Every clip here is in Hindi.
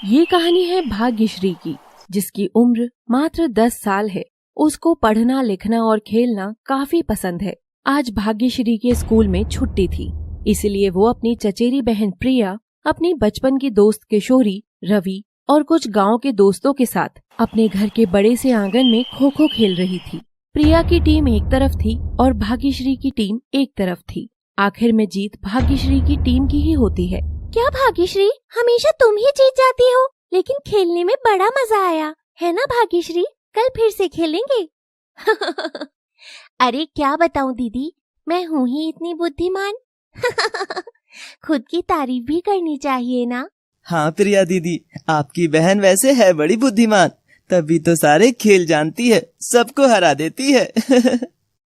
ये कहानी है भाग्यश्री की, जिसकी उम्र मात्र 10 साल है। उसको पढ़ना, लिखना और खेलना काफी पसंद है। आज भाग्यश्री के स्कूल में छुट्टी थी, इसलिए वो अपनी चचेरी बहन प्रिया, अपनी बचपन की दोस्त किशोरी, रवि और कुछ गांव के दोस्तों के साथ अपने घर के बड़े से आंगन में खो खो खेल रही थी। प्रिया की टीम एक तरफ थी और भाग्यश्री की टीम एक तरफ थी। आखिर में जीत भाग्यश्री की टीम की ही होती है। क्या भाग्यश्री, हमेशा तुम ही जीत जाती हो, लेकिन खेलने में बड़ा मजा आया है ना भाग्यश्री? कल फिर से खेलेंगे। अरे क्या बताऊं दीदी, मैं हूँ ही इतनी बुद्धिमान। खुद की तारीफ भी करनी चाहिए ना। हाँ प्रिया दीदी, आपकी बहन वैसे है बड़ी बुद्धिमान, तभी तो सारे खेल जानती है, सबको हरा देती है।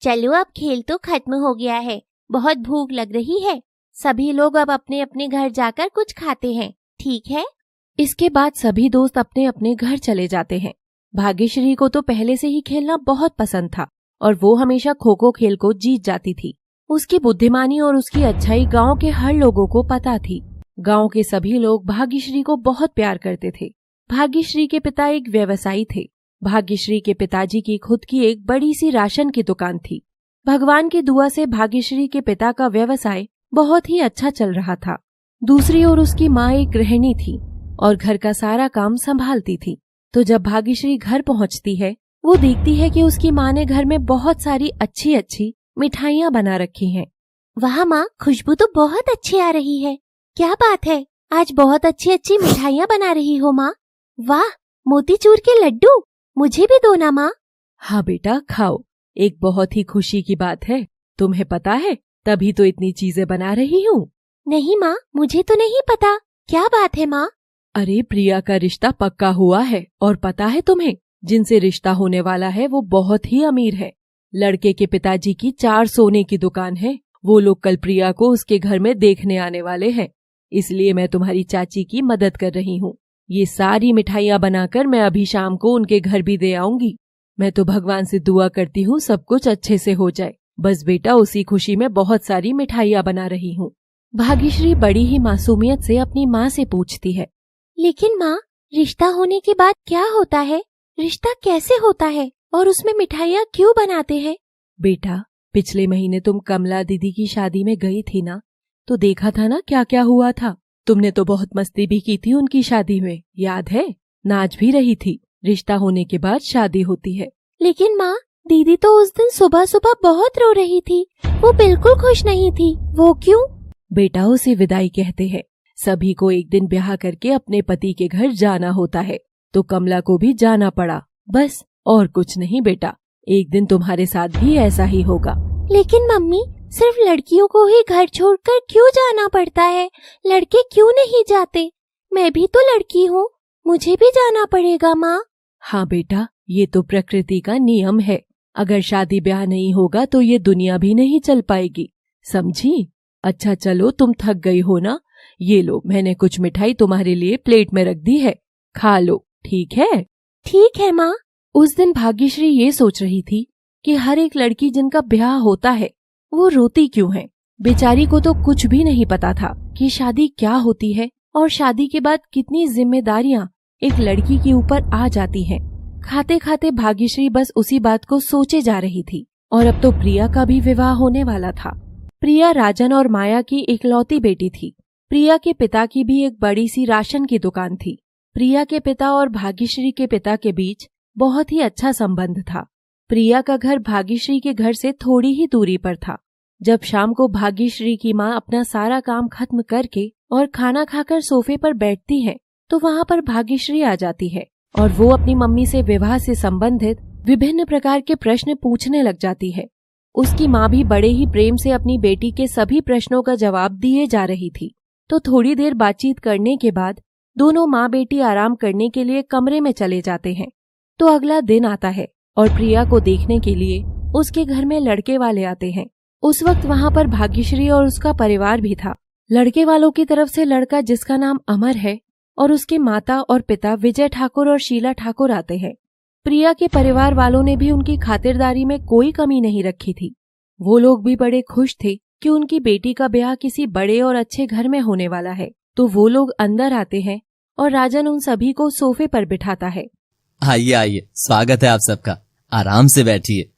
चलो अब खेल तो खत्म हो गया है, बहुत भूख लग रही है। सभी लोग अब अपने अपने घर जाकर कुछ खाते हैं, ठीक है? इसके बाद सभी दोस्त अपने अपने घर चले जाते हैं। भाग्यश्री को तो पहले से ही खेलना बहुत पसंद था और वो हमेशा खो खो खेल को जीत जाती थी। उसकी बुद्धिमानी और उसकी अच्छाई गांव के हर लोगों को पता थी। गांव के सभी लोग भाग्यश्री को बहुत प्यार करते थे। भाग्यश्री के पिता एक व्यवसायी थे। भाग्यश्री के पिताजी की खुद की एक बड़ी सी राशन की दुकान थी। भगवान की दुआ से भाग्यश्री के पिता का व्यवसाय बहुत ही अच्छा चल रहा था। दूसरी ओर उसकी माँ एक गृहिणी थी और घर का सारा काम संभालती थी। तो जब भाग्यश्री घर पहुंचती है, वो देखती है कि उसकी माँ ने घर में बहुत सारी अच्छी अच्छी मिठाइयाँ बना रखी हैं। वाह माँ, खुशबू तो बहुत अच्छी आ रही है। क्या बात है, आज बहुत अच्छी अच्छी मिठाइयाँ बना रही हो माँ। वाह, मोतीचूर के लड्डू, मुझे भी दो ना माँ। हाँ बेटा, खाओ, एक बहुत ही खुशी की बात है। तुम्हें पता है, तभी तो इतनी चीजें बना रही हूँ। नहीं माँ, मुझे तो नहीं पता। क्या बात है माँ? अरे प्रिया का रिश्ता पक्का हुआ है और पता है तुम्हें, जिनसे रिश्ता होने वाला है वो बहुत ही अमीर है। लड़के के पिताजी की 4 सोने की दुकान है। वो लोग कल प्रिया को उसके घर में देखने आने वाले हैं, इसलिए मैं तुम्हारी चाची की मदद कर रही हूँ। ये सारी मिठाइयाँ बनाकर मैं अभी शाम को उनके घर भी दे आऊंगी। मैं तो भगवान से दुआ करती हूँ सब कुछ अच्छे से हो जाए। बस बेटा, उसी खुशी में बहुत सारी मिठाइयाँ बना रही हूँ। भाग्यश्री बड़ी ही मासूमियत से अपनी माँ से पूछती है, लेकिन माँ, रिश्ता होने के बाद क्या होता है? रिश्ता कैसे होता है और उसमें मिठाइयाँ क्यों बनाते हैं? बेटा, पिछले महीने तुम कमला दीदी की शादी में गई थी ना, तो देखा था ना क्या क्या हुआ था। तुमने तो बहुत मस्ती भी की थी उनकी शादी में, याद है? नाच भी रही थी। रिश्ता होने के बाद शादी होती है। लेकिन माँ, दीदी तो उस दिन सुबह सुबह बहुत रो रही थी, वो बिल्कुल खुश नहीं थी। वो क्यों? बेटा, उसे विदाई कहते हैं। सभी को एक दिन ब्याह करके अपने पति के घर जाना होता है, तो कमला को भी जाना पड़ा, बस और कुछ नहीं बेटा। एक दिन तुम्हारे साथ भी ऐसा ही होगा। लेकिन मम्मी, सिर्फ लड़कियों को ही घर छोड़कर क्यों जाना पड़ता है? लड़के क्यों नहीं जाते? मैं भी तो लड़की हूँ, मुझे भी जाना पड़ेगा माँ। हाँ बेटा, ये तो प्रकृति का नियम है। अगर शादी ब्याह नहीं होगा तो ये दुनिया भी नहीं चल पाएगी, समझी? अच्छा चलो, तुम थक गई हो ना, ये लो, मैंने कुछ मिठाई तुम्हारे लिए प्लेट में रख दी है, खा लो, ठीक है? ठीक है माँ। उस दिन भाग्यश्री ये सोच रही थी कि हर एक लड़की जिनका ब्याह होता है वो रोती क्यों है। बेचारी को तो कुछ भी नहीं पता था कि शादी क्या होती है और शादी के बाद कितनी जिम्मेदारियां एक लड़की के ऊपर आ जाती हैं। खाते खाते भाग्यश्री बस उसी बात को सोचे जा रही थी। और अब तो प्रिया का भी विवाह होने वाला था। प्रिया राजन और माया की इकलौती बेटी थी। प्रिया के पिता की भी एक बड़ी सी राशन की दुकान थी। प्रिया के पिता और भाग्यश्री के पिता के बीच बहुत ही अच्छा संबंध था। प्रिया का घर भाग्यश्री के घर से थोड़ी ही दूरी पर था। जब शाम को भाग्यश्री की माँ अपना सारा काम खत्म करके और खाना खाकर सोफे पर बैठती है, तो वहाँ पर भाग्यश्री आ जाती है और वो अपनी मम्मी से विवाह से संबंधित विभिन्न प्रकार के प्रश्न पूछने लग जाती है। उसकी माँ भी बड़े ही प्रेम से अपनी बेटी के सभी प्रश्नों का जवाब दिए जा रही थी। तो थोड़ी देर बातचीत करने के बाद दोनों माँ बेटी आराम करने के लिए कमरे में चले जाते हैं। तो अगला दिन आता है और प्रिया को देखने के लिए उसके घर में लड़के वाले आते हैं। उस वक्त वहाँ पर भाग्यश्री और उसका परिवार भी था। लड़के वालों की तरफ से लड़का जिसका नाम अमर है और उसके माता और पिता विजय ठाकुर और शीला ठाकुर आते हैं। प्रिया के परिवार वालों ने भी उनकी खातिरदारी में कोई कमी नहीं रखी थी। वो लोग भी बड़े खुश थे कि उनकी बेटी का ब्याह किसी बड़े और अच्छे घर में होने वाला है। तो वो लोग अंदर आते हैं और राजन उन सभी को सोफे पर बिठाता है। आइए आइए, स्वागत है आप सबका, आराम से बैठिए।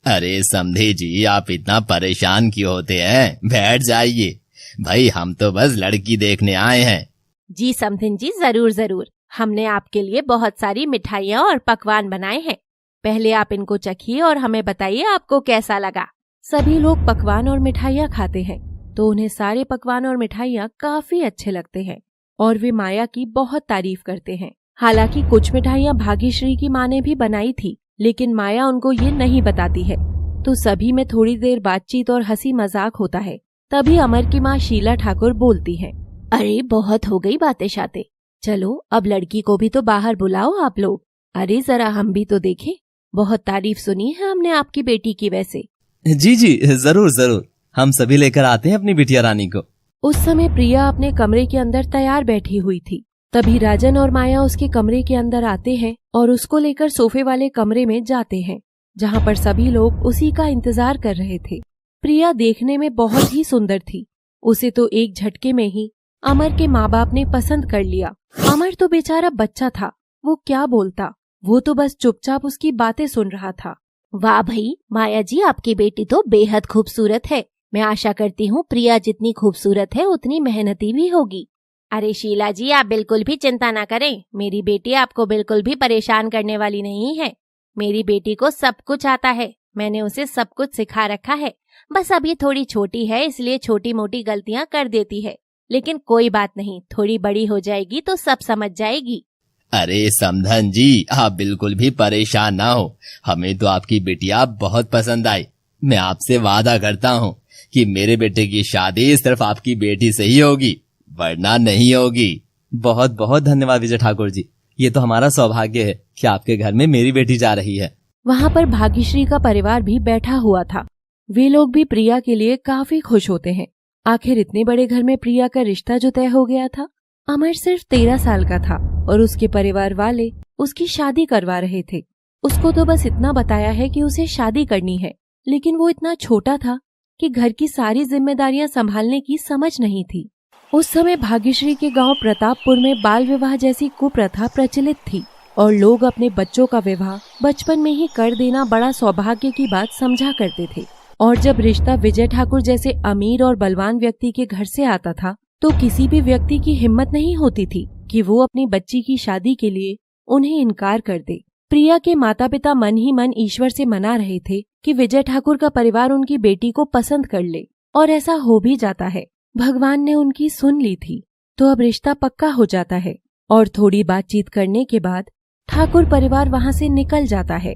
अरे समधे जी, आप इतना परेशान क्यों होते हैं? बैठ जाइए भाई, हम तो बस लड़की देखने आए हैं। जी समधिन जी, जरूर जरूर। हमने आपके लिए बहुत सारी मिठाइयाँ और पकवान बनाए हैं। पहले आप इनको चखिए और हमें बताइए आपको कैसा लगा। सभी लोग पकवान और मिठाइयाँ खाते हैं तो उन्हें सारे पकवान और मिठाइयाँ काफी अच्छे लगते हैं और वे माया की बहुत तारीफ करते हैं। हालांकि कुछ मिठाइयाँ भाग्यश्री की माँ ने भी बनाई थी, लेकिन माया उनको ये नहीं बताती है। तो सभी में थोड़ी देर बातचीत और हंसी मजाक होता है। तभी अमर की माँ शीला ठाकुर बोलती है, अरे बहुत हो गई बातें शाते, चलो अब लड़की को भी तो बाहर बुलाओ आप लोग। अरे जरा हम भी तो देखें, बहुत तारीफ सुनी है हमने आपकी बेटी की। वैसे जी जी, जरूर जरूर, हम सभी लेकर आते हैं अपनी बिटिया रानी को। उस समय प्रिया अपने कमरे के अंदर तैयार बैठी हुई थी। तभी राजन और माया उसके कमरे के अंदर आते हैं और उसको लेकर सोफे वाले कमरे में जाते हैं, जहाँ पर सभी लोग उसी का इंतजार कर रहे थे। प्रिया देखने में बहुत ही सुंदर थी। उसे तो एक झटके में ही अमर के माँ बाप ने पसंद कर लिया। अमर तो बेचारा बच्चा था, वो क्या बोलता, वो तो बस चुपचाप उसकी बातें सुन रहा था। वाह भाई माया जी, आपकी बेटी तो बेहद खूबसूरत है। मैं आशा करती हूँ प्रिया जितनी खूबसूरत है उतनी मेहनती भी होगी। अरे शीला जी, आप बिल्कुल भी चिंता ना करें, मेरी बेटी आपको बिल्कुल भी परेशान करने वाली नहीं है। मेरी बेटी को सब कुछ आता है, मैंने उसे सब कुछ सिखा रखा है। बस अब ये थोड़ी छोटी है, इसलिए छोटी मोटी गलतियाँ कर देती है, लेकिन कोई बात नहीं, थोड़ी बड़ी हो जाएगी तो सब समझ जाएगी। अरे समधन जी, आप बिल्कुल भी परेशान ना हो, हमें तो आपकी बिटिया बहुत पसंद आई। मैं आपसे वादा करता हूँ कि मेरे बेटे की शादी सिर्फ आपकी बेटी से ही होगी, वरना नहीं होगी। बहुत बहुत धन्यवाद विजय ठाकुर जी, ये तो हमारा सौभाग्य है कि आपके घर में मेरी बेटी जा रही है। वहाँ पर भाग्यश्री का परिवार भी बैठा हुआ था। वे लोग भी प्रिया के लिए काफी खुश होते हैं। आखिर इतने बड़े घर में प्रिया का रिश्ता जो तय हो गया था। अमर सिर्फ 13 साल का था और उसके परिवार वाले उसकी शादी करवा रहे थे। उसको तो बस इतना बताया है कि उसे शादी करनी है, लेकिन वो इतना छोटा था कि घर की सारी जिम्मेदारियां संभालने की समझ नहीं थी। उस समय भाग्यश्री के गांव प्रतापपुर में बाल विवाह जैसी कुप्रथा प्रचलित थी और लोग अपने बच्चों का विवाह बचपन में ही कर देना बड़ा सौभाग्य की बात समझा करते थे। और जब रिश्ता विजय ठाकुर जैसे अमीर और बलवान व्यक्ति के घर से आता था तो किसी भी व्यक्ति की हिम्मत नहीं होती थी कि वो अपनी बच्ची की शादी के लिए उन्हें इनकार कर दे। प्रिया के माता पिता मन ही मन ईश्वर से मना रहे थे कि विजय ठाकुर का परिवार उनकी बेटी को पसंद कर ले, और ऐसा हो भी जाता है। भगवान ने उनकी सुन ली थी, तो अब रिश्ता पक्का हो जाता है। और थोड़ी बातचीत करने के बाद ठाकुर परिवार वहाँ से निकल जाता है।